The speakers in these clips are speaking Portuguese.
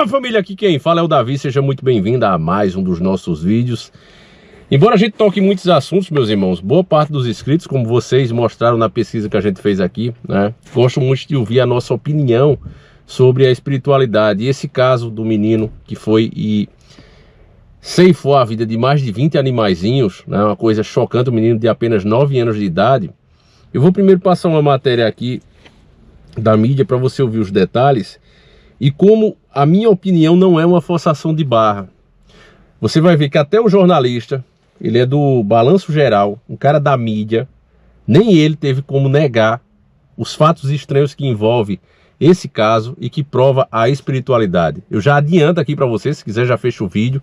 Salve família, aqui quem fala é o Davi, seja muito bem-vindo a mais um dos nossos vídeos. Embora a gente toque em muitos assuntos, meus irmãos, boa parte dos inscritos, como vocês mostraram na pesquisa que a gente fez aqui, né, gostam muito de ouvir a nossa opinião sobre a espiritualidade. E esse caso do menino que foi e ceifou a vida de mais de 20 animaizinhos, né, uma coisa chocante, um menino de apenas 9 anos de idade. Eu vou primeiro passar uma matéria aqui da mídia para você ouvir os detalhes. E como a minha opinião não é uma forçação de barra, você vai ver que até o jornalista, ele é do Balanço Geral, um cara da mídia, nem ele teve como negar os fatos estranhos que envolvem esse caso e que prova a espiritualidade. Eu já adianto aqui para você, se quiser já fecha o vídeo,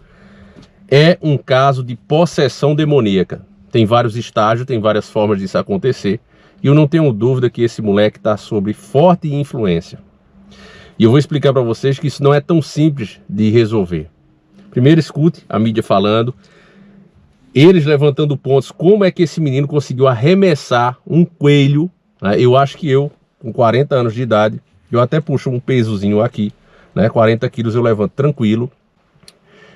é um caso de possessão demoníaca. Tem vários estágios, tem várias formas disso acontecer, e eu não tenho dúvida que esse moleque está sob forte influência. E eu vou explicar para vocês que isso não é tão simples de resolver. Primeiro escute a mídia falando, eles levantando pontos, como é que esse menino conseguiu arremessar um coelho, né? Eu acho que eu, com 40 anos de idade, eu até puxo um pesozinho aqui, né? 40 quilos eu levanto tranquilo.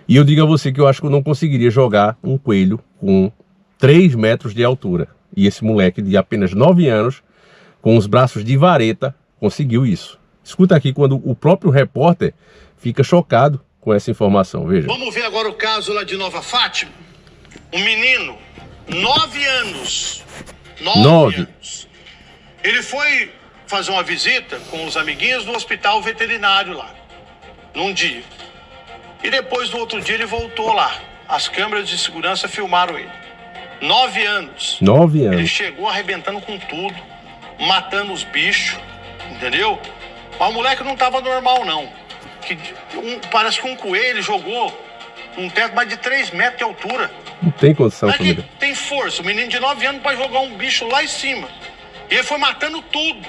E eu digo a você que eu acho que eu não conseguiria jogar um coelho com 3 metros de altura. E esse moleque de apenas 9 anos, com os braços de vareta, conseguiu isso. Escuta aqui quando o próprio repórter fica chocado com essa informação, veja. Vamos ver agora o caso lá de Nova Fátima. Um menino, 9 anos. 9 anos. Ele foi fazer uma visita com os amiguinhos no hospital veterinário lá, num dia. E depois, no outro dia, ele voltou lá. As câmeras de segurança filmaram ele. 9 anos. 9 anos. Ele chegou arrebentando com tudo, matando os bichos, entendeu? Mas o moleque não tava normal, não. Parece que um coelho jogou um teto mais de 3 metros de altura. Não tem condição, mas família. Tem força. O menino de 9 anos para jogar um bicho lá em cima. E ele foi matando tudo.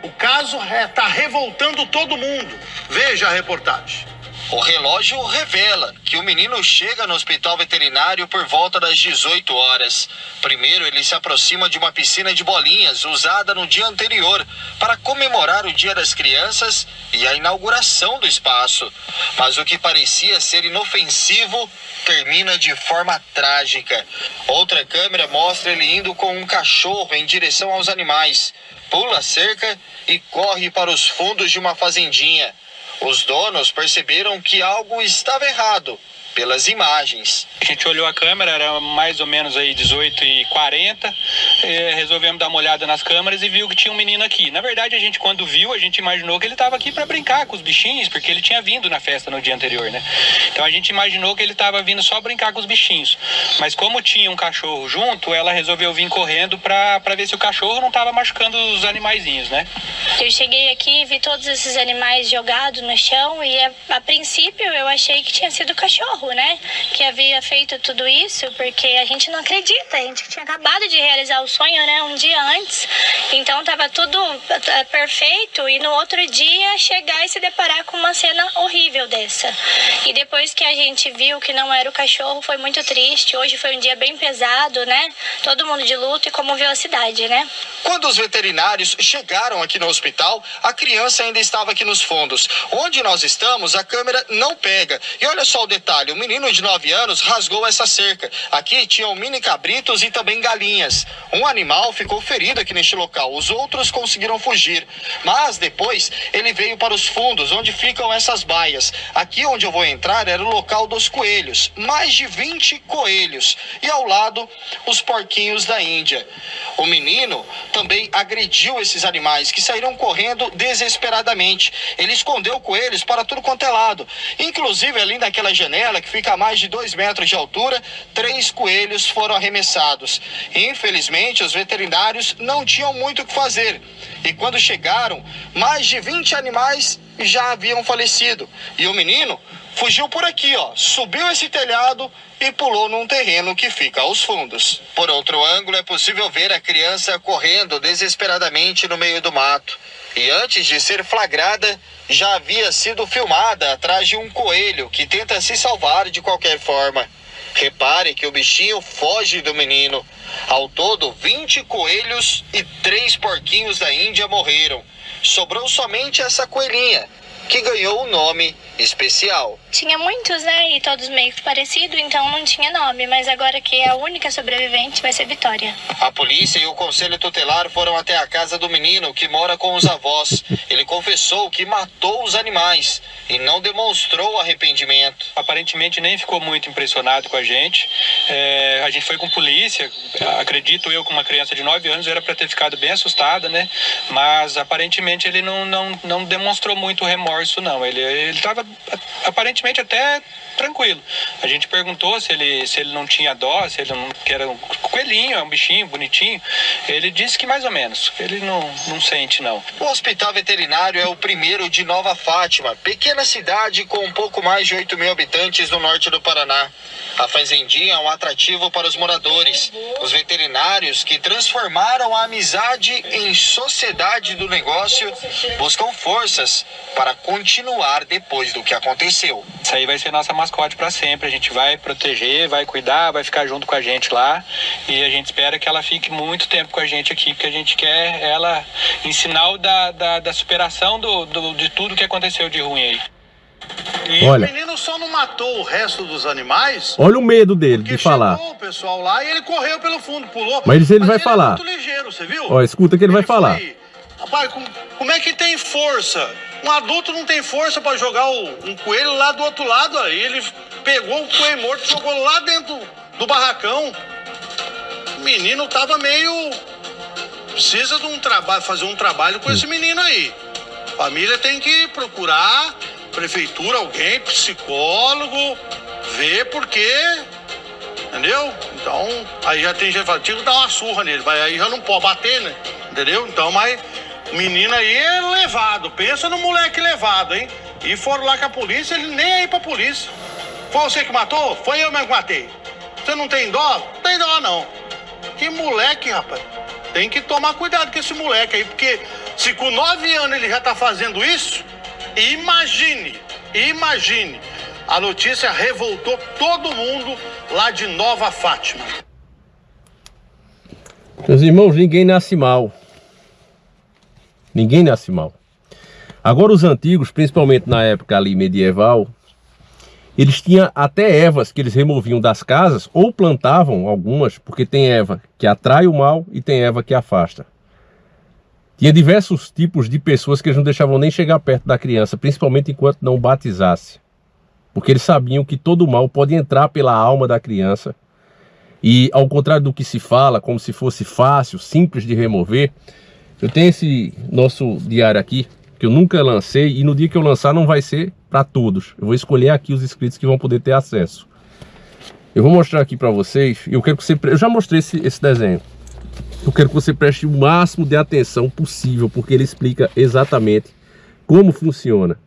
O caso tá revoltando todo mundo. Veja a reportagem. O relógio revela que o menino chega no hospital veterinário por volta das 18 horas. Primeiro, ele se aproxima de uma piscina de bolinhas usada no dia anterior para comemorar o Dia das Crianças e a inauguração do espaço. Mas o que parecia ser inofensivo termina de forma trágica. Outra câmera mostra ele indo com um cachorro em direção aos animais. Pula a cerca e corre para os fundos de uma fazendinha. Os donos perceberam que algo estava errado pelas imagens. A gente olhou a câmera, era mais ou menos aí 18h40, resolvemos dar uma olhada nas câmeras e viu que tinha um menino aqui. Na verdade, a gente quando viu, a gente imaginou que ele estava aqui para brincar com os bichinhos, porque ele tinha vindo na festa no dia anterior, né? Então a gente imaginou que ele estava vindo só brincar com os bichinhos. Mas como tinha um cachorro junto, ela resolveu vir correndo para ver se o cachorro não estava machucando os animaizinhos, né? Eu cheguei aqui e vi todos esses animais jogados no chão e a princípio eu achei que tinha sido o cachorro, né? Que havia feito tudo isso, porque a gente não acredita, a gente tinha acabado de realizar o sonho, né? Um dia antes, então tava tudo perfeito e no outro dia chegar e se deparar com uma cena horrível dessa. E depois que a gente viu que não era o cachorro, foi muito triste. Hoje foi um dia bem pesado, né? Todo mundo de luto e comoveu a cidade, né? Quando os veterinários chegaram aqui no hospital, a criança ainda estava aqui nos fundos. Onde nós estamos, a câmera não pega. E olha só o detalhe, o menino de 9 anos rasgou essa cerca. Aqui tinham mini cabritos e também galinhas. Um animal ficou ferido aqui neste local, os outros conseguiram fugir. Mas depois ele veio para os fundos, onde ficam essas baias. Aqui onde eu vou entrar era o local dos coelhos, mais de 20 coelhos. E ao lado, os porquinhos da Índia. O menino também agrediu esses animais, que saíram correndo desesperadamente. Ele escondeu coelhos para tudo quanto é lado. Inclusive ali naquela janela, que fica a mais de 2 metros de altura, 3 coelhos foram arremessados. Infelizmente, os veterinários não tinham muito o que fazer. E quando chegaram, mais de 20 animais já haviam falecido. E o menino fugiu por aqui, ó, subiu esse telhado e pulou num terreno que fica aos fundos. Por outro ângulo, é possível ver a criança correndo desesperadamente no meio do mato. E antes de ser flagrada, já havia sido filmada atrás de um coelho que tenta se salvar de qualquer forma. Repare que o bichinho foge do menino. Ao todo, 20 coelhos e 3 porquinhos da Índia morreram. Sobrou somente essa coelhinha, que ganhou um nome especial. Tinha muitos, né? E todos meio que parecidos, então não tinha nome. Mas agora que é a única sobrevivente vai ser Vitória. A polícia e o conselho tutelar foram até a casa do menino, que mora com os avós. Ele confessou que matou os animais e não demonstrou arrependimento. Aparentemente nem ficou muito impressionado com a gente. A gente foi com polícia. Acredito eu que uma criança de 9 anos era para ter ficado bem assustada, né? Mas aparentemente ele não demonstrou muito remorso, não. Ele estava aparentemente até tranquilo. A gente perguntou se ele não tinha dó, se ele não, que era um coelhinho, é um bichinho bonitinho. Ele disse que mais ou menos, ele não sente não. O hospital veterinário é o primeiro de Nova Fátima, pequena cidade com um pouco mais de 8.000 habitantes no norte do Paraná. A fazendinha é um atrativo para os moradores. Os veterinários, que transformaram a amizade em sociedade do negócio, buscam forças para continuar depois do que aconteceu. Isso aí vai ser nossa mascote para sempre. A gente vai proteger, vai cuidar, vai ficar junto com a gente lá. E a gente espera que ela fique muito tempo com a gente aqui, porque a gente quer ela em sinal da superação de tudo que aconteceu de ruim aí. E olha, o menino só não matou o resto dos animais. Olha o medo dele de falar. Chegou o pessoal lá e ele correu pelo fundo, pulou. Mas ele vai falar. É muito ligeiro, você viu? Ó, escuta que ele vai falar. Rapaz, como é que tem força? Um adulto não tem força para jogar um coelho lá do outro lado. Aí ele pegou o coelho morto e jogou lá dentro do barracão. O menino tava meio... Precisa de um trabalho, fazer um trabalho com esse menino aí. A família tem que procurar... Prefeitura, alguém, psicólogo, ver porque, entendeu? Então, aí já tem gente que fala, tinha que dar uma surra nele, mas aí já não pode bater, né? Entendeu? Então, mas o menino aí é levado, pensa no moleque levado, hein? E foram lá com a polícia, ele nem aí pra polícia. Foi você que matou? Foi eu mesmo que matei. Você não tem dó? Não tem dó, não. Que moleque, rapaz. Tem que tomar cuidado com esse moleque aí, porque se com 9 anos ele já tá fazendo isso... Imagine, a notícia revoltou todo mundo lá de Nova Fátima. Meus irmãos, ninguém nasce mal. Ninguém nasce mal. Agora os antigos, principalmente na época ali medieval, eles tinham até ervas que eles removiam das casas ou plantavam algumas, porque tem erva que atrai o mal e tem erva que afasta. Tinha diversos tipos de pessoas que eles não deixavam nem chegar perto da criança, principalmente enquanto não batizasse. Porque eles sabiam que todo mal pode entrar pela alma da criança. E ao contrário do que se fala, como se fosse fácil, simples de remover, eu tenho esse nosso diário aqui, que eu nunca lancei, e no dia que eu lançar não vai ser para todos. Eu vou escolher aqui os inscritos que vão poder ter acesso. Eu vou mostrar aqui para vocês, eu quero que você... Eu já mostrei esse desenho. Eu quero que você preste o máximo de atenção possível, porque ele explica exatamente como funciona.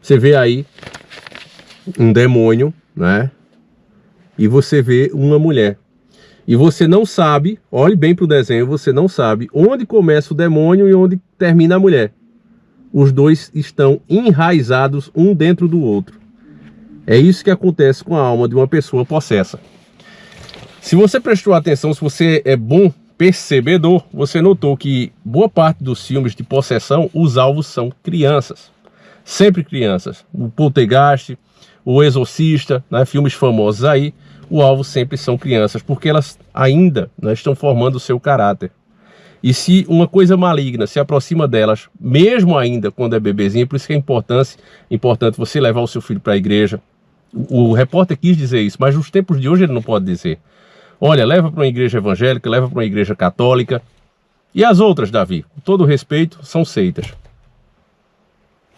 Você vê aí um demônio, né? E você vê uma mulher. E você não sabe, olhe bem para o desenho, você não sabe onde começa o demônio e onde termina a mulher. Os dois estão enraizados um dentro do outro. É isso que acontece com a alma de uma pessoa possessa. Se você prestou atenção, se você é bom percebedor, você notou que boa parte dos filmes de possessão, os alvos são crianças. Sempre crianças. O Poltergeist, o Exorcista, né, filmes famosos aí, o alvo sempre são crianças, porque elas ainda, né, estão formando o seu caráter. E se uma coisa maligna se aproxima delas, mesmo ainda quando é bebezinho, por isso que é importante você levar o seu filho para a igreja. O repórter quis dizer isso, mas nos tempos de hoje ele não pode dizer. Olha, leva para uma igreja evangélica, leva para uma igreja católica. E as outras, Davi, com todo respeito, são seitas.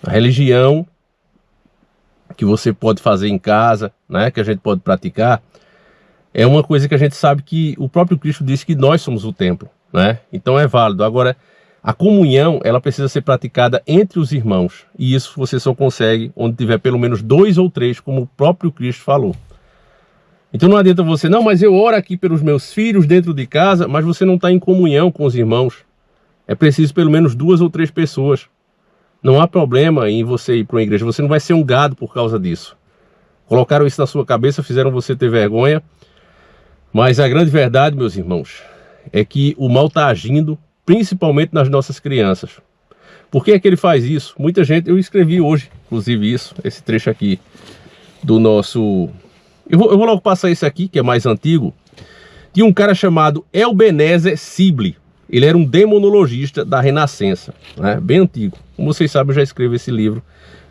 A religião que você pode fazer em casa, né, que a gente pode praticar, é uma coisa que a gente sabe que o próprio Cristo disse que nós somos o templo, né? Então é válido. Agora, a comunhão, ela precisa ser praticada entre os irmãos. E isso você só consegue onde tiver pelo menos 2 ou 3, como o próprio Cristo falou. Então não adianta você, não, mas eu oro aqui pelos meus filhos dentro de casa, mas você não está em comunhão com os irmãos. É preciso pelo menos 2 ou 3 pessoas. Não há problema em você ir para uma igreja, você não vai ser um gado por causa disso. Colocaram isso na sua cabeça, fizeram você ter vergonha. Mas a grande verdade, meus irmãos, é que o mal está agindo, principalmente nas nossas crianças. Por que é que ele faz isso? Muita gente, eu escrevi hoje, inclusive isso, esse trecho aqui do nosso... Eu vou logo passar esse aqui, que é mais antigo. Tinha um cara chamado Ebenezer Sibley. Ele era um demonologista da Renascença, né? Bem antigo. Como vocês sabem, eu já escrevo esse livro.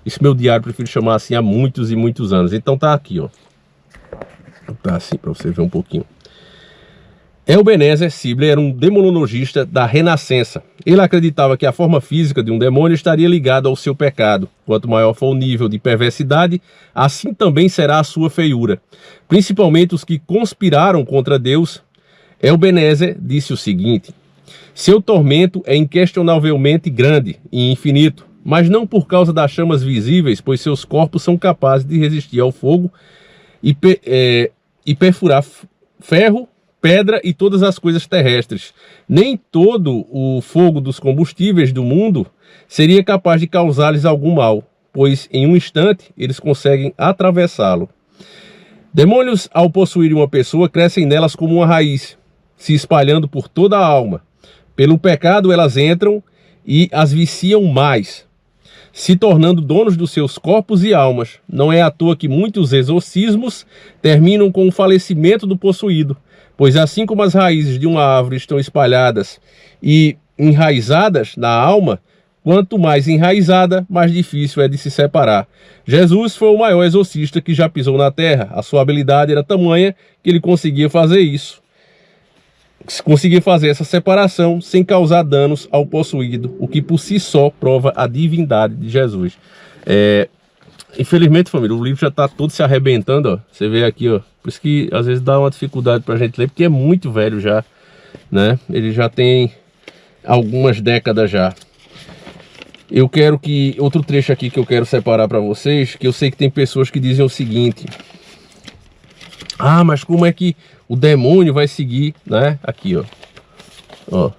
Esse meu diário, prefiro chamar assim, há muitos e muitos anos. Então tá aqui, ó. Tá assim, para você ver um pouquinho. Ebenezer Sibley era um demonologista da Renascença. Ele acreditava que a forma física de um demônio estaria ligada ao seu pecado. Quanto maior for o nível de perversidade, assim também será a sua feiura. Principalmente os que conspiraram contra Deus. Ebenezer disse o seguinte: seu tormento é inquestionavelmente grande e infinito, mas não por causa das chamas visíveis, pois seus corpos são capazes de resistir ao fogo e perfurar ferro, pedra e todas as coisas terrestres. Nem todo o fogo dos combustíveis do mundo seria capaz de causar-lhes algum mal, pois em um instante eles conseguem atravessá-lo. Demônios, ao possuírem uma pessoa, crescem nelas como uma raiz, se espalhando por toda a alma. Pelo pecado elas entram e as viciam mais, se tornando donos dos seus corpos e almas. Não é à toa que muitos exorcismos terminam com o falecimento do possuído, pois assim como as raízes de uma árvore estão espalhadas e enraizadas na alma, quanto mais enraizada, mais difícil é de se separar. Jesus foi o maior exorcista que já pisou na terra. A sua habilidade era tamanha que ele conseguia fazer isso. Conseguir fazer essa separação sem causar danos ao possuído, o que por si só prova a divindade de Jesus. Infelizmente, família, o livro já está todo se arrebentando, ó. Você vê aqui, ó. Por isso que às vezes dá uma dificuldade para a gente ler, porque é muito velho já, né? Ele já tem algumas décadas já. Eu quero que... Outro trecho aqui que eu quero separar para vocês, que eu sei que tem pessoas que dizem o seguinte: ah, mas como é que o demônio vai seguir, né? Aqui, ó. Ó,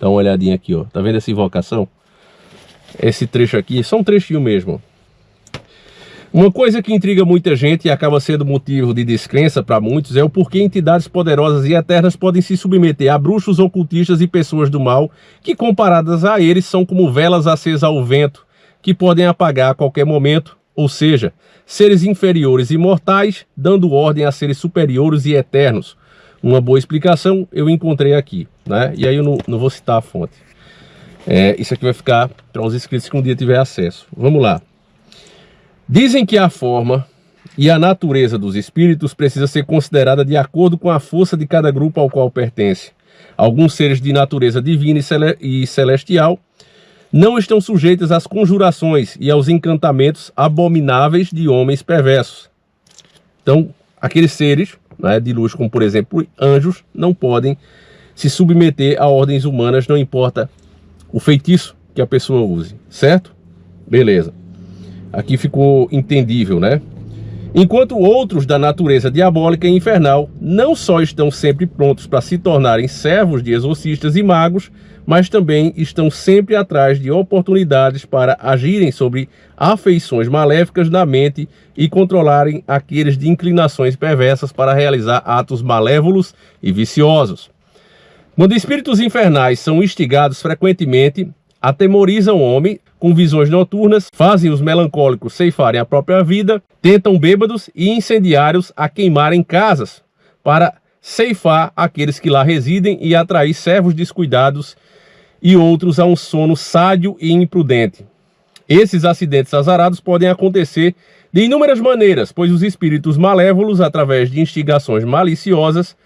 dá uma olhadinha aqui, ó. Tá vendo essa invocação? Esse trecho aqui, só um trechinho mesmo. Uma coisa que intriga muita gente e acaba sendo motivo de descrença para muitos é o porquê entidades poderosas e eternas podem se submeter a bruxos, ocultistas e pessoas do mal, que comparadas a eles são como velas acesas ao vento, que podem apagar a qualquer momento, ou seja, seres inferiores e mortais, dando ordem a seres superiores e eternos. Uma boa explicação eu encontrei aqui, né? E aí eu não vou citar a fonte. Isso aqui vai ficar para os inscritos que um dia tiver acesso. Vamos lá. Dizem que a forma e a natureza dos espíritos precisa ser considerada de acordo com a força de cada grupo ao qual pertence. Alguns seres de natureza divina e celestial não estão sujeitos às conjurações e aos encantamentos abomináveis de homens perversos. Então, aqueles seres, né, de luz, como por exemplo anjos, não podem se submeter a ordens humanas, não importa o feitiço que a pessoa use, certo? Beleza. Aqui ficou entendível, né? Enquanto outros da natureza diabólica e infernal não só estão sempre prontos para se tornarem servos de exorcistas e magos, mas também estão sempre atrás de oportunidades para agirem sobre afeições maléficas na mente e controlarem aqueles de inclinações perversas para realizar atos malévolos e viciosos. Quando espíritos infernais são instigados frequentemente, atemorizam o homem com visões noturnas, fazem os melancólicos ceifarem a própria vida, tentam bêbados e incendiários a queimarem casas para ceifar aqueles que lá residem e atrair servos descuidados e outros a um sono sádio e imprudente. Esses acidentes azarados podem acontecer de inúmeras maneiras, pois os espíritos malévolos, através de instigações maliciosas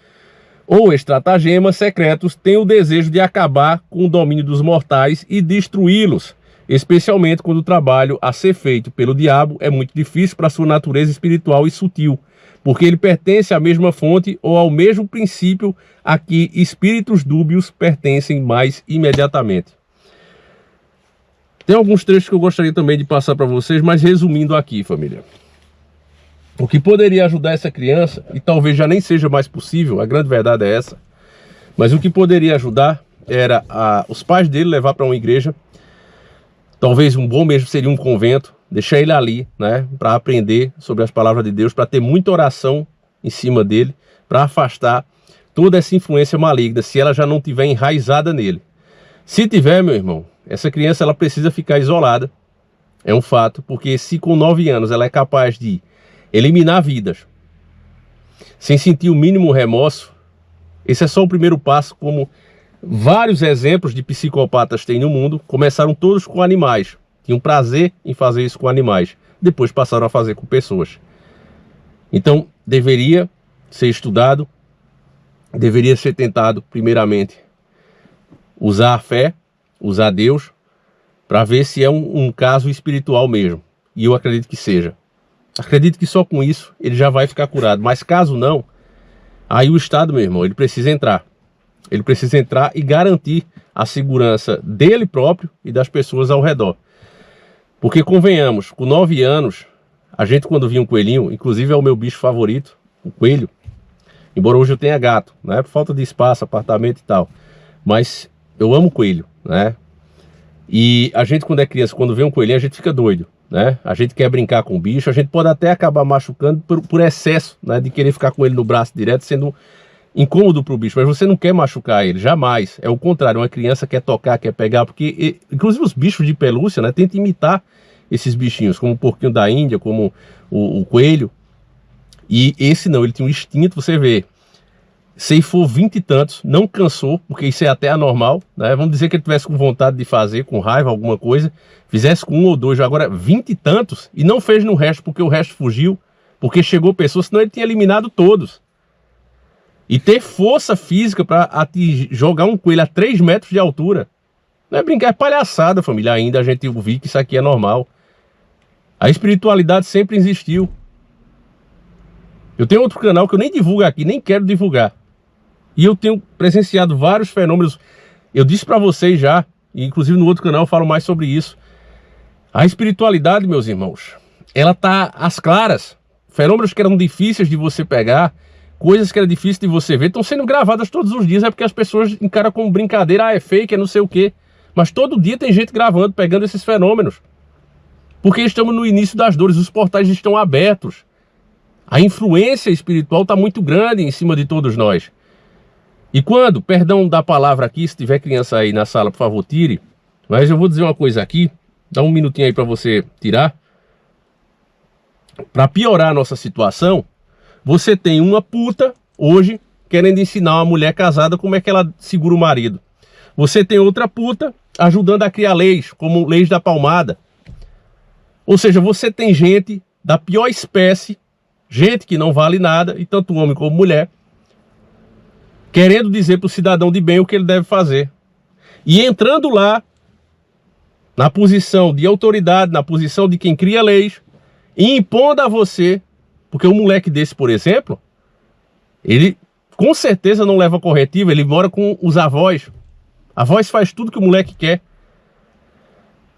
ou estratagemas secretos, têm o desejo de acabar com o domínio dos mortais e destruí-los, especialmente quando o trabalho a ser feito pelo diabo é muito difícil para sua natureza espiritual e sutil, porque ele pertence à mesma fonte ou ao mesmo princípio a que espíritos dúbios pertencem mais imediatamente. Tem alguns trechos que eu gostaria também de passar para vocês, mas resumindo aqui, família. O que poderia ajudar essa criança, e talvez já nem seja mais possível, a grande verdade é essa, mas o que poderia ajudar era os pais dele levar para uma igreja. Talvez um bom mesmo seria um convento, deixar ele ali, né, para aprender sobre as palavras de Deus, para ter muita oração em cima dele, para afastar toda essa influência maligna, se ela já não tiver enraizada nele. Se tiver, meu irmão, essa criança ela precisa ficar isolada. É um fato, porque se com 9 anos ela é capaz de eliminar vidas sem sentir o mínimo remorso, esse é só o primeiro passo, como vários exemplos de psicopatas têm no mundo. Começaram todos com animais, tinham prazer em fazer isso com animais, depois passaram a fazer com pessoas. Então deveria ser estudado, deveria ser tentado primeiramente usar a fé, usar Deus, para ver se é um caso espiritual mesmo. E eu acredito que seja. Acredito que só com isso ele já vai ficar curado. Mas caso não, aí o Estado, meu irmão, ele precisa entrar. Ele precisa entrar e garantir a segurança dele próprio e das pessoas ao redor. Porque convenhamos, com 9 anos, a gente quando via um coelhinho, inclusive é o meu bicho favorito, o coelho. Embora hoje eu tenha gato, né? Por falta de espaço, apartamento e tal. Mas eu amo coelho, né? E a gente quando é criança, quando vê um coelhinho, a gente fica doido, né? A gente quer brincar com o bicho, a gente pode até acabar machucando por excesso, né? De querer ficar com ele no braço direto, sendo incômodo para o bicho. Mas você não quer machucar ele, jamais. É o contrário, uma criança quer tocar, quer pegar, porque inclusive os bichos de pelúcia, né? Tentam imitar esses bichinhos, como o porquinho da Índia, como o coelho. E esse não, ele tinha um instinto, você vê. Ceifou 20 e tantos, não cansou, porque isso é até anormal, né? Vamos dizer que ele tivesse com vontade de fazer, com raiva, alguma coisa, fizesse com 1 ou 2, agora 20 e tantos, e não fez no resto, porque o resto fugiu, porque chegou pessoas, senão ele tinha eliminado todos. E ter força física para jogar um coelho a 3 metros de altura, não é brincar, é palhaçada, família. Ainda a gente ouvir que isso aqui é normal. A espiritualidade sempre existiu. Eu tenho outro canal que eu nem divulgo aqui, nem quero divulgar. E eu tenho presenciado vários fenômenos. Eu disse para vocês já, e inclusive no outro canal eu falo mais sobre isso. A espiritualidade, meus irmãos, ela tá às claras. Fenômenos que eram difíceis de você pegar, coisas que eram difíceis de você ver, estão sendo gravadas todos os dias. É porque as pessoas encaram como brincadeira, é fake, é não sei o quê. Mas todo dia tem gente gravando, pegando esses fenômenos. Porque estamos no início das dores, os portais estão abertos. A influência espiritual está muito grande em cima de todos nós. E quando, perdão da palavra aqui, se tiver criança aí na sala, por favor, tire. Mas eu vou dizer uma coisa aqui, dá um minutinho aí para você tirar. Para piorar a nossa situação, você tem uma puta hoje querendo ensinar uma mulher casada como é que ela segura o marido. Você tem outra puta ajudando a criar leis, como leis da palmada. Ou seja, você tem gente da pior espécie, gente que não vale nada, e tanto homem como mulher, querendo dizer para o cidadão de bem o que ele deve fazer. E entrando lá, na posição de autoridade, na posição de quem cria leis, e impondo a você, porque um moleque desse, por exemplo, ele com certeza não leva corretivo, ele mora com os avós. A voz faz tudo que o moleque quer.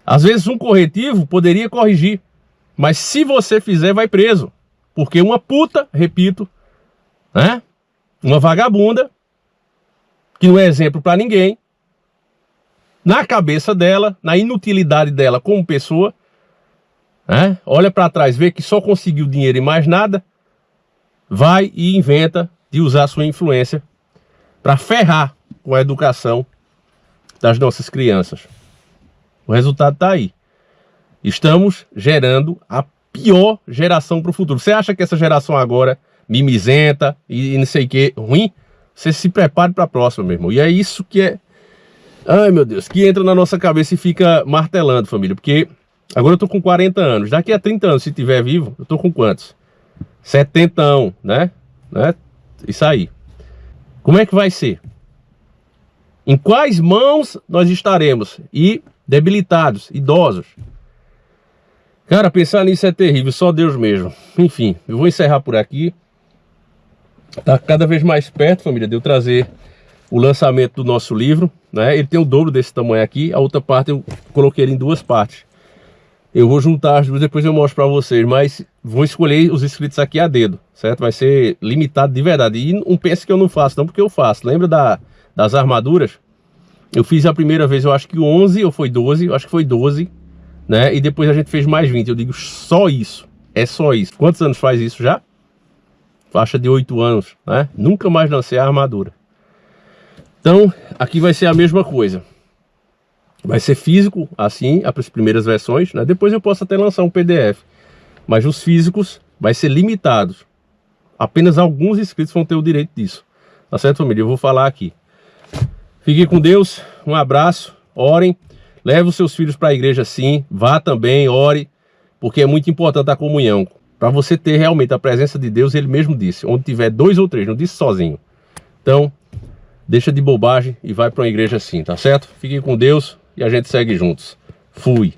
Às vezes um corretivo poderia corrigir, mas se você fizer, vai preso. Porque uma puta, repito, né? Uma vagabunda, que não é exemplo para ninguém, na cabeça dela, na inutilidade dela como pessoa, né? Olha para trás, vê que só conseguiu dinheiro e mais nada, vai e inventa de usar sua influência para ferrar com a educação das nossas crianças. O resultado está aí. Estamos gerando a pior geração para o futuro. Você acha que essa geração agora, mimizenta e não sei o que, ruim? Você se prepare para a próxima, meu irmão. E é isso que é... Ai, meu Deus, que entra na nossa cabeça e fica martelando, família. Porque agora eu tô com 40 anos. Daqui a 30 anos, se tiver vivo, eu tô com quantos? 70, né? Isso aí. Como é que vai ser? Em quais mãos nós estaremos? E debilitados, idosos. Cara, pensar nisso é terrível, só Deus mesmo. Enfim, eu vou encerrar por aqui. Tá cada vez mais perto, família, de eu trazer o lançamento do nosso livro, né? Ele tem o dobro desse tamanho aqui, a outra parte eu coloquei ele em 2 partes. Eu vou juntar as duas, depois eu mostro para vocês, mas vou escolher os inscritos aqui a dedo, certo? Vai ser limitado de verdade. E não pense que eu não faço, não, porque eu faço. Lembra das armaduras? Eu fiz a primeira vez, eu acho que 11 ou foi 12, eu acho que foi 12, né? E depois a gente fez mais 20. Eu digo só isso, é só isso. Quantos anos faz isso já? Faixa de 8 anos, né? Nunca mais lancei a armadura. Então, aqui vai ser a mesma coisa. Vai ser físico, assim, as primeiras versões, né? Depois eu posso até lançar um PDF. Mas os físicos vai ser limitados. Apenas alguns inscritos vão ter o direito disso. Tá certo, família? Eu vou falar aqui. Fiquem com Deus, um abraço, orem. Leve os seus filhos para a igreja sim, vá também, ore. Porque é muito importante a comunhão. Para você ter realmente a presença de Deus, ele mesmo disse. Onde tiver 2 ou 3, não disse sozinho. Então, deixa de bobagem e vai para uma igreja sim, tá certo? Fiquem com Deus e a gente segue juntos. Fui!